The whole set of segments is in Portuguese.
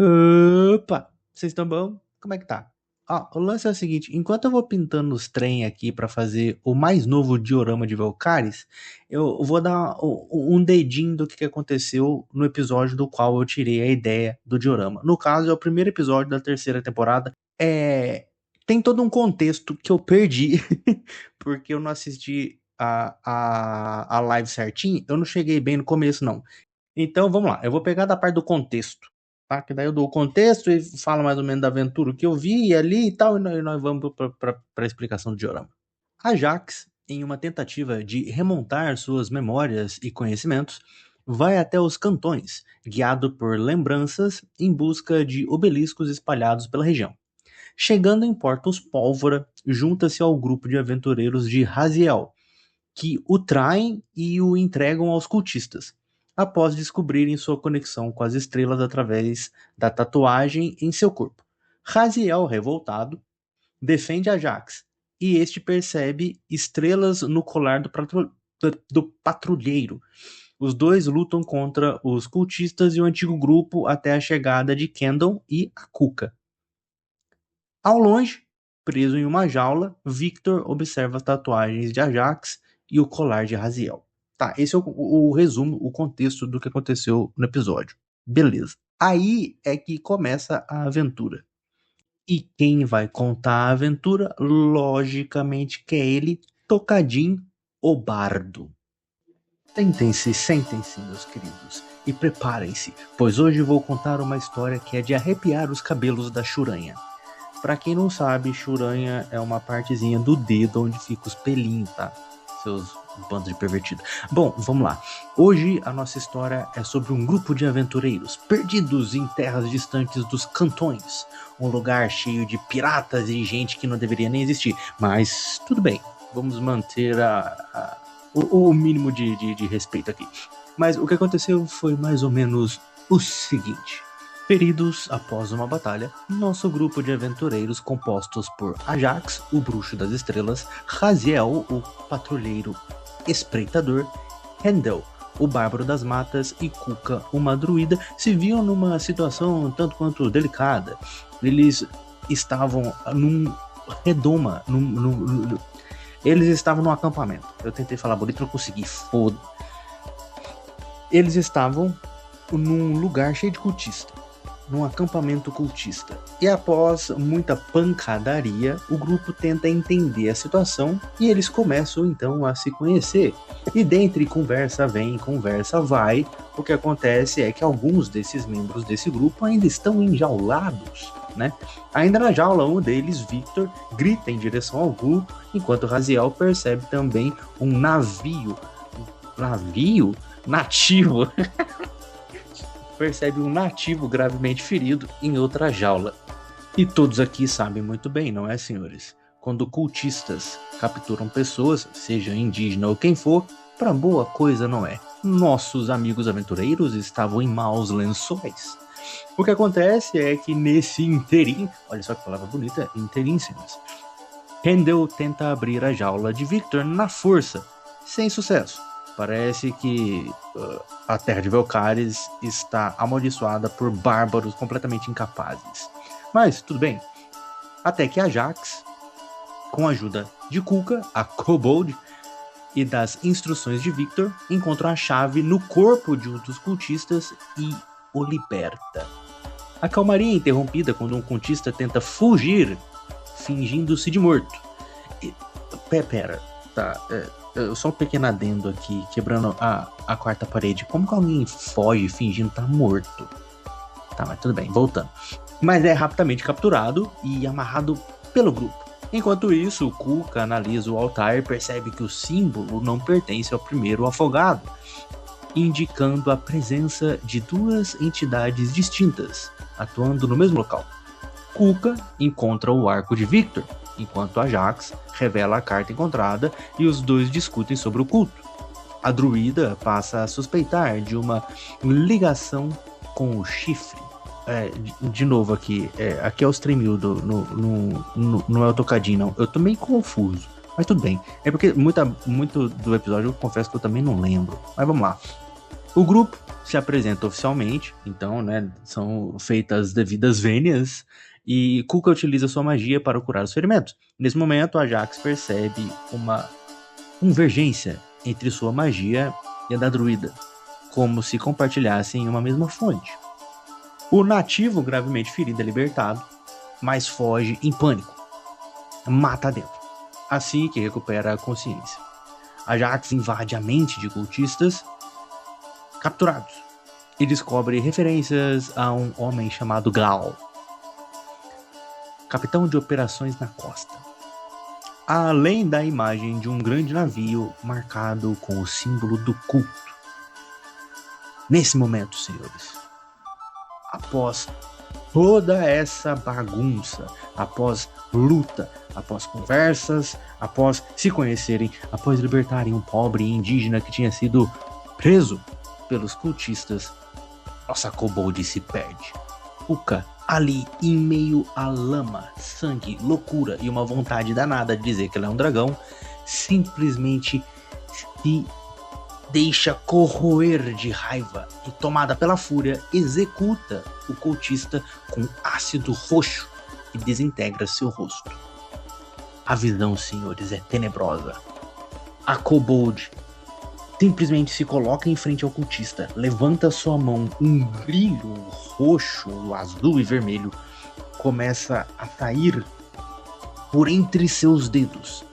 Opa! Vocês estão bom? Como é que tá? Ó, o lance é o seguinte, enquanto eu vou pintando os trem aqui pra fazer o mais novo diorama de Valkyries, eu vou dar um dedinho do que aconteceu no episódio do qual eu tirei a ideia do diorama. No caso, é o primeiro episódio da terceira temporada. Tem todo um contexto que eu perdi, porque eu não assisti a live certinho, eu não cheguei bem no começo, não. Então, vamos lá. Eu vou pegar da parte do contexto, tá? Que daí eu dou o contexto e falo mais ou menos da aventura que eu vi ali e tal, e nós vamos para a explicação do diorama. Ajax, em uma tentativa de remontar suas memórias e conhecimentos, vai até os cantões, guiado por lembranças em busca de obeliscos espalhados pela região. Chegando em Portos Pólvora, junta-se ao grupo de aventureiros de Raziel, que o traem e o entregam aos cultistas, após descobrirem sua conexão com as estrelas através da tatuagem em seu corpo. Raziel, revoltado, defende Ajax, e este percebe estrelas no colar do patrulheiro. Os dois lutam contra os cultistas e o antigo grupo até a chegada de Kendall e a Kuka. Ao longe, preso em uma jaula, Victor observa as tatuagens de Ajax e o colar de Raziel. Tá, esse é o resumo, o contexto do que aconteceu no episódio. Beleza. Aí é que começa a aventura. E quem vai contar a aventura, logicamente, que é ele, Tocadinho, o bardo. Sentem-se, meus queridos, e preparem-se, pois hoje vou contar uma história que é de arrepiar os cabelos da churanha. Pra quem não sabe, churanha é uma partezinha do dedo onde fica os pelinhos, tá? Seus bandos de pervertido. Bom, vamos lá. Hoje a nossa história é sobre um grupo de aventureiros perdidos em terras distantes dos cantões. Um lugar cheio de piratas e gente que não deveria nem existir. Mas tudo bem, vamos manter o mínimo de respeito aqui. Mas o que aconteceu foi mais ou menos o seguinte. Feridos após uma batalha, nosso grupo de aventureiros, compostos por Ajax, o bruxo das estrelas, Raziel, o patrulheiro espreitador, Hendel, o bárbaro das matas, e Kuka, uma druida, se viam numa situação tanto quanto delicada. Eles estavam num redoma, eles estavam num acampamento. Eu tentei falar bonito, não consegui, foda. Eles estavam num lugar cheio de cultista, num acampamento cultista. E após muita pancadaria, o grupo tenta entender a situação e eles começam então a se conhecer. E dentre conversa vem, conversa vai, o que acontece é que alguns desses membros desse grupo ainda estão enjaulados, né? Ainda na jaula, um deles, Victor, grita em direção ao grupo, enquanto Raziel percebe também um navio nativo percebe um nativo gravemente ferido em outra jaula. E todos aqui sabem muito bem, não é, senhores? Quando cultistas capturam pessoas, seja indígena ou quem for, para boa coisa não é. Nossos amigos aventureiros estavam em maus lençóis. O que acontece é que nesse interim, olha só que palavra bonita, interim, senhores, Hendel tenta abrir a jaula de Victor na força, sem sucesso. Parece que a terra de Valkyries está amaldiçoada por bárbaros completamente incapazes. Mas tudo bem. Até que Ajax, com a ajuda de Kuka, a Kobold, e das instruções de Victor, encontra a chave no corpo de um dos cultistas e o liberta. A calmaria é interrompida quando um cultista tenta fugir, fingindo-se de morto. Pera, tá... só um pequeno adendo aqui, quebrando a quarta parede. Como que alguém foge fingindo estar morto? Tá, mas tudo bem, voltando. Mas é rapidamente capturado e amarrado pelo grupo. Enquanto isso, o Kuka analisa o altar e percebe que o símbolo não pertence ao primeiro afogado, indicando a presença de duas entidades distintas, atuando no mesmo local. Kuka encontra o arco de Victor, enquanto Ajax revela a carta encontrada e os dois discutem sobre o culto. A druida passa a suspeitar de uma ligação com o chifre. De novo aqui é o Stremildo, não é o Tocadinho, não. Eu tô meio confuso, mas tudo bem. É porque muito do episódio eu confesso que eu também não lembro. Mas vamos lá. O grupo se apresenta oficialmente, então, né, são feitas as devidas vênias, e Kuka utiliza sua magia para curar os ferimentos. Nesse momento, a Jax percebe uma convergência entre sua magia e a da druida, como se compartilhassem uma mesma fonte. O nativo, gravemente ferido, é libertado, mas foge em pânico. Mata dentro, assim que recupera a consciência. A Jax invade a mente de cultistas capturados e descobre referências a um homem chamado Gal, capitão de operações na costa, além da imagem de um grande navio marcado com o símbolo do culto. Nesse momento, senhores, após toda essa bagunça, após luta, após conversas, após se conhecerem, após libertarem um pobre indígena que tinha sido preso pelos cultistas, nossa kobold se perde. Kuka, ali em meio à lama, sangue, loucura e uma vontade danada de dizer que ela é um dragão, simplesmente se deixa corroer de raiva e, tomada pela fúria, executa o cultista com ácido roxo e desintegra seu rosto. A visão, senhores, é tenebrosa. A kobold simplesmente se coloca em frente ao cultista, levanta sua mão, um brilho roxo, azul e vermelho começa a sair por entre seus dedos.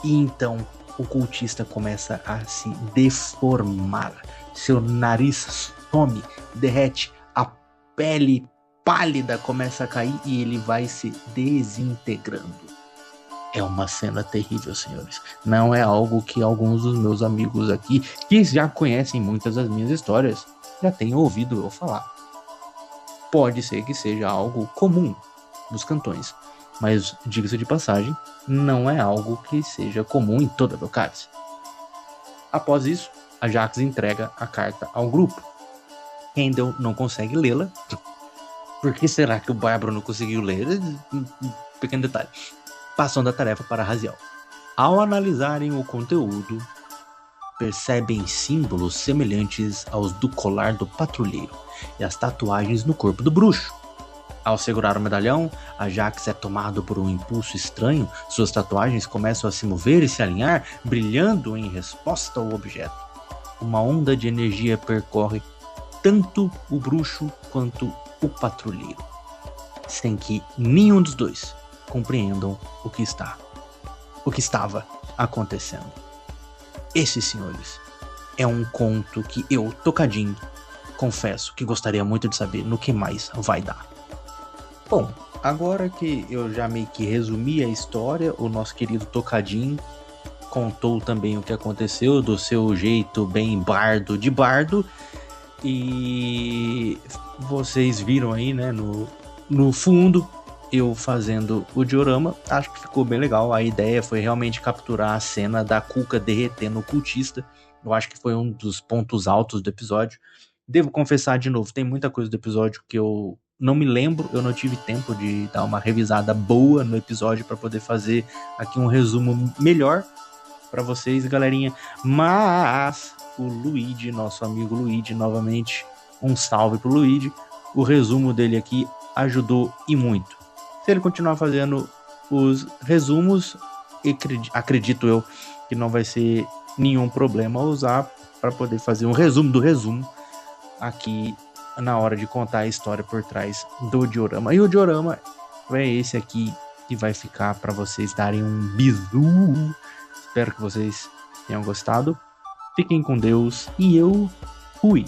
E então o cultista começa a se deformar. Seu nariz some, derrete, a pele pálida começa a cair e ele vai se desintegrando. É uma cena terrível, senhores. Não é algo que alguns dos meus amigos aqui, que já conhecem muitas das minhas histórias, já tenham ouvido eu falar. Pode ser que seja algo comum nos cantões, mas, diga-se de passagem, não é algo que seja comum em toda a Velkhariz. Após isso, a Jax entrega a carta ao grupo. Handel não consegue lê-la. Por que será que o Bárbaro não conseguiu ler? Pequeno detalhe. Passando a tarefa para Raziel. Ao analisarem o conteúdo, percebem símbolos semelhantes aos do colar do patrulheiro e as tatuagens no corpo do bruxo. Ao segurar o medalhão, a Jax é tomado por um impulso estranho, suas tatuagens começam a se mover e se alinhar, brilhando em resposta ao objeto. Uma onda de energia percorre tanto o bruxo quanto o patrulheiro, sem que nenhum dos dois compreendam o que estava acontecendo. Esse, senhores, é um conto que eu, Tocadinho, confesso que gostaria muito de saber no que mais vai dar. Bom, agora que eu já meio que resumi a história, o nosso querido Tocadinho contou também o que aconteceu do seu jeito bem bardo de bardo, e vocês viram aí, né, no fundo, eu fazendo o diorama. Acho que ficou bem legal. A ideia foi realmente capturar a cena da Kuka derretendo o cultista. Eu acho que foi um dos pontos altos do episódio. Devo confessar de novo, tem muita coisa do episódio que eu não me lembro, eu não tive tempo de dar uma revisada boa no episódio para poder fazer aqui um resumo melhor para vocês, galerinha. Mas o Luigi, nosso amigo Luigi, novamente um salve pro Luigi. O resumo dele aqui ajudou e muito. Se ele continuar fazendo os resumos, acredito eu que não vai ser nenhum problema usar para poder fazer um resumo do resumo aqui na hora de contar a história por trás do diorama. E o diorama é esse aqui que vai ficar para vocês darem um bisu. Espero que vocês tenham gostado. Fiquem com Deus e eu fui.